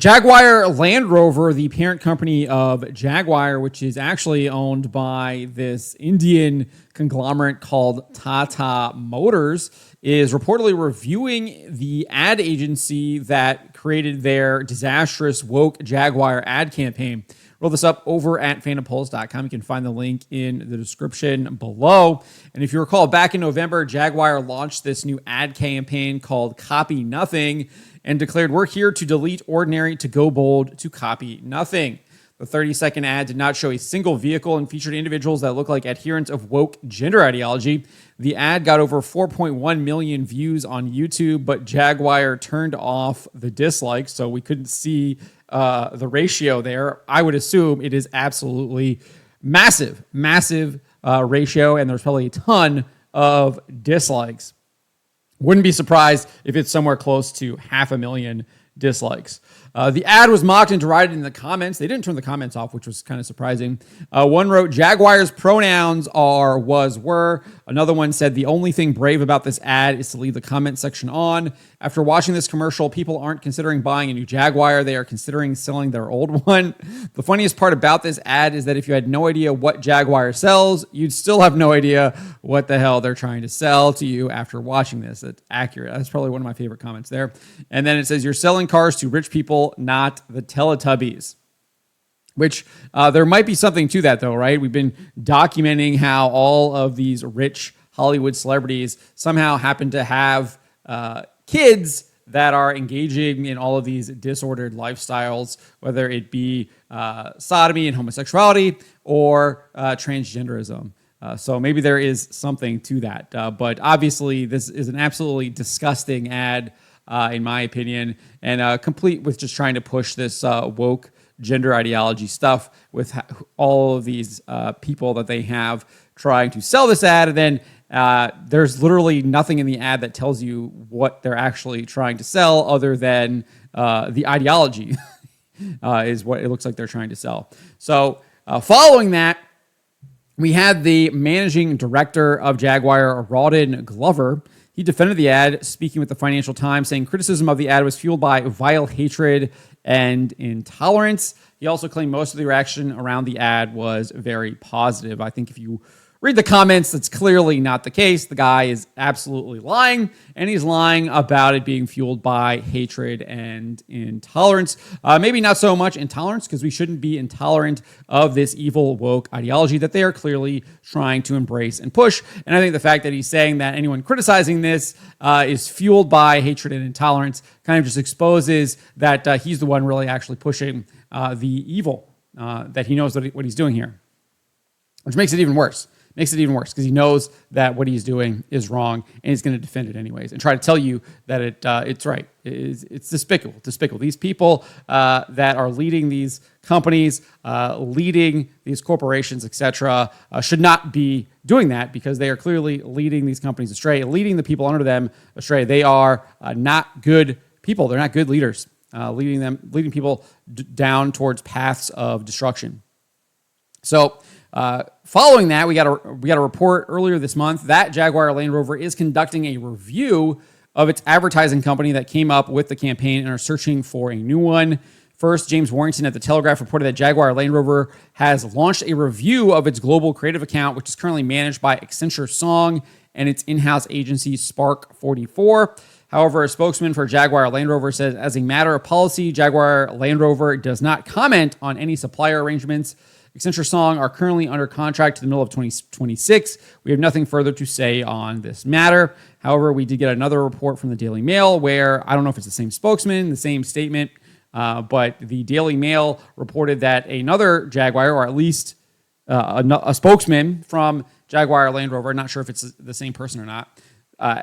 Jaguar Land Rover, the parent company of Jaguar, which is actually owned by this Indian conglomerate called Tata Motors, is reportedly reviewing the ad agency that created their disastrous woke Jaguar ad campaign. Roll this up over at fandompulse.com. You can find the link in the description below. And if you recall, back in November, Jaguar launched this new ad campaign called Copy Nothing and declared, "We're here to delete ordinary, to go bold, to copy nothing." The 30-second ad did not show a single vehicle and featured individuals that look like adherents of woke gender ideology. The ad got over 4.1 million views on YouTube, but Jaguar turned off the dislikes, so we couldn't see the ratio there. I would assume it is absolutely massive ratio, and there's probably a ton of dislikes. Wouldn't be surprised if it's somewhere close to 500,000 dislikes. The ad was mocked and derided in the comments. They didn't turn the comments off, which was kind of surprising. One wrote, "Jaguar's pronouns are was, were." Another one said, "The only thing brave about this ad is to leave the comment section on. After watching this commercial, people aren't considering buying a new Jaguar. They are considering selling their old one." The funniest part about this ad is that if you had no idea what Jaguar sells, you'd still have no idea what the hell they're trying to sell to you after watching this. That's accurate. That's probably one of my favorite comments there. And then it says, "You're selling cars to rich people, not the Teletubbies." Which there might be something to that, though, right? We've been documenting how all of these rich Hollywood celebrities somehow happen to have kids that are engaging in all of these disordered lifestyles, whether it be sodomy and homosexuality or transgenderism. So maybe there is something to that. But obviously, this is an absolutely disgusting ad, in my opinion, and complete with just trying to push this woke gender ideology stuff with all of these people that they have trying to sell this ad. And then there's literally nothing in the ad that tells you what they're actually trying to sell other than the ideology is what it looks like they're trying to sell. So following that, we had the managing director of Jaguar, Rawdon Glover. He defended the ad, speaking with the Financial Times, saying criticism of the ad was fueled by vile hatred and intolerance. He also claimed most of the reaction around the ad was very positive. I think if you read the comments, that's clearly not the case. The guy is absolutely lying, and he's lying about it being fueled by hatred and intolerance. Maybe not so much intolerance, because we shouldn't be intolerant of this evil woke ideology that they are clearly trying to embrace and push. And I think the fact that he's saying that anyone criticizing this is fueled by hatred and intolerance kind of just exposes that he's the one really actually pushing the evil, that he knows what he's doing here, which makes it even worse. Makes it even worse because he knows that what he's doing is wrong, and he's going to defend it anyways and try to tell you that it's right. It's despicable. These people that are leading these companies, leading these corporations, etc., should not be doing that because they are clearly leading these companies astray, leading the people under them astray. They are not good people. They're not good leaders, leading people down towards paths of destruction. So, following that, we got a report earlier this month that Jaguar Land Rover is conducting a review of its advertising company that came up with the campaign and are searching for a new one. First, James Warrington at The Telegraph reported that Jaguar Land Rover has launched a review of its global creative account, which is currently managed by Accenture Song and its in-house agency Spark 44. However, a spokesman for Jaguar Land Rover says, as a matter of policy, Jaguar Land Rover does not comment on any supplier arrangements. Accenture Song are currently under contract to the middle of 2026. We have nothing further to say on this matter. However, we did get another report from the Daily Mail where, I don't know if it's the same spokesman, the same statement, but the Daily Mail reported that another Jaguar, or at least a spokesman from Jaguar Land Rover, not sure if it's the same person or not,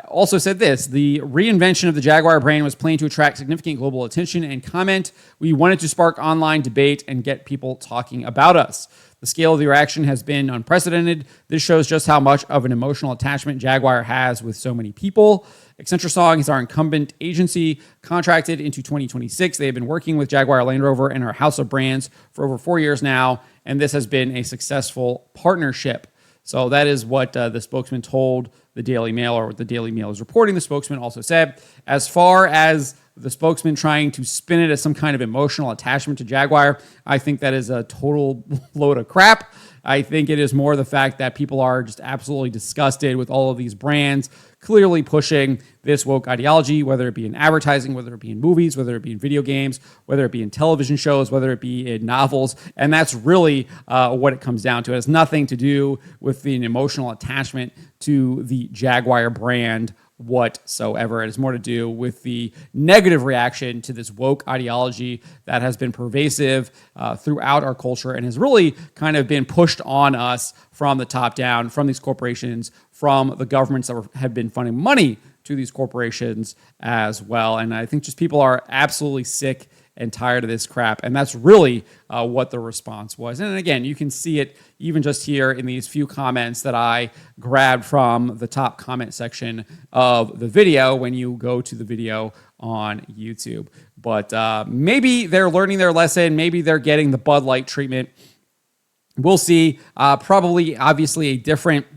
also said this: the reinvention of the Jaguar brand was planned to attract significant global attention and comment. We wanted to spark online debate and get people talking about us. The scale of the reaction has been unprecedented. This shows just how much of an emotional attachment Jaguar has with so many people. Accenture Song is our incumbent agency, contracted into 2026. They have been working with Jaguar Land Rover and our house of brands for over 4 years now, and this has been a successful partnership. So that is what the spokesman told the Daily Mail, or what the Daily Mail is reporting. The spokesman also said, as far as the spokesman trying to spin it as some kind of emotional attachment to Jaguar. I think that is a total load of crap. I think it is more the fact that people are just absolutely disgusted with all of these brands clearly pushing this woke ideology, whether it be in advertising, whether it be in movies, whether it be in video games, whether it be in television shows, whether it be in novels. And that's really what it comes down to. It has nothing to do with the emotional attachment to the Jaguar brand whatsoever. It has more to do with the negative reaction to this woke ideology that has been pervasive throughout our culture and has really kind of been pushed on us from the top down, from these corporations, from the governments that have been funding money to these corporations as well. And I think just people are absolutely sick and tired of this crap. And that's really what the response was. And again, you can see it even just here in these few comments that I grabbed from the top comment section of the video when you go to the video on YouTube. But maybe they're learning their lesson. Maybe they're getting the Bud Light treatment. We'll see. Probably, obviously, a different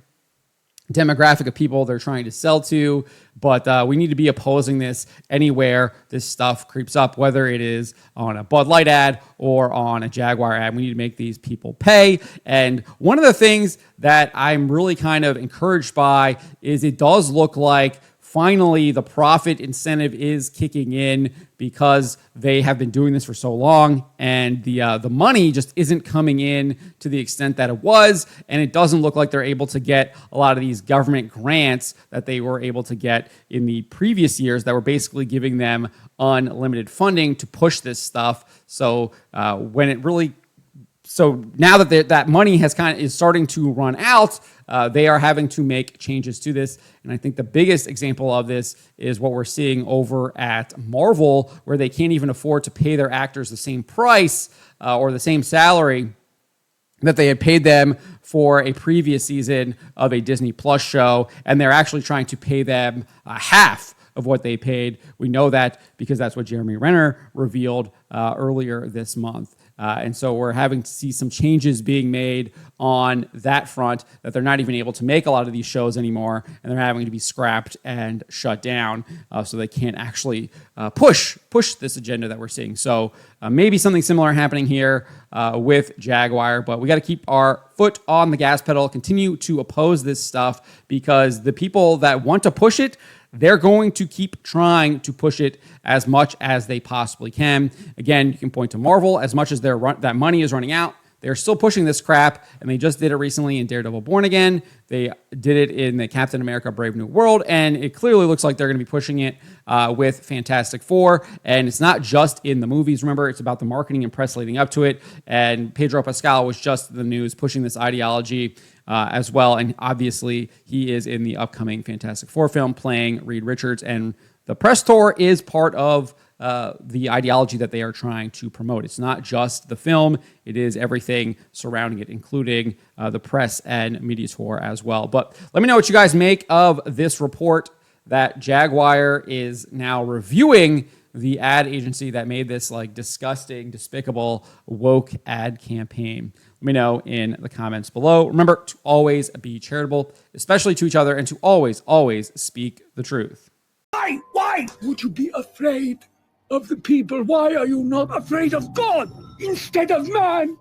demographic of people they're trying to sell to, but we need to be opposing this anywhere this stuff creeps up, whether it is on a Bud Light ad or on a Jaguar ad. We need to make these people pay. And one of the things that I'm really kind of encouraged by is it does look like finally the profit incentive is kicking in because they have been doing this for so long, and the money just isn't coming in to the extent that it was, and it doesn't look like they're able to get a lot of these government grants that they were able to get in the previous years that were basically giving them unlimited funding to push this stuff. So now that that money is starting to run out, they are having to make changes to this. And I think the biggest example of this is what we're seeing over at Marvel, where they can't even afford to pay their actors the same price or the same salary that they had paid them for a previous season of a Disney Plus show. And they're actually trying to pay them half of what they paid. We know that because that's what Jeremy Renner revealed earlier this month. And so we're having to see some changes being made on that front, that they're not even able to make a lot of these shows anymore, and they're having to be scrapped and shut down so they can't actually push this agenda that we're seeing. So maybe something similar happening here with Jaguar, but we got to keep our foot on the gas pedal, continue to oppose this stuff, because the people that want to push it, they're going to keep trying to push it as much as they possibly can. Again, you can point to Marvel. As much as that money is running out, they're still pushing this crap, and they just did it recently in Daredevil Born Again. They did it in the Captain America Brave New World, and it clearly looks like they're going to be pushing it with Fantastic Four. And it's not just in the movies. Remember, it's about the marketing and press leading up to it. And Pedro Pascal was just in the news pushing this ideology as well. And obviously, he is in the upcoming Fantastic Four film playing Reed Richards. And the press tour is part of the ideology that they are trying to promote. It's not just the film. It is everything surrounding it, including the press and media tour as well. But let me know what you guys make of this report that Jaguar is now reviewing the ad agency that made this disgusting, despicable, woke ad campaign. Let me know in the comments below. Remember to always be charitable, especially to each other, and to always, always speak the truth. Why would you be afraid of the people? Why are you not afraid of God instead of man?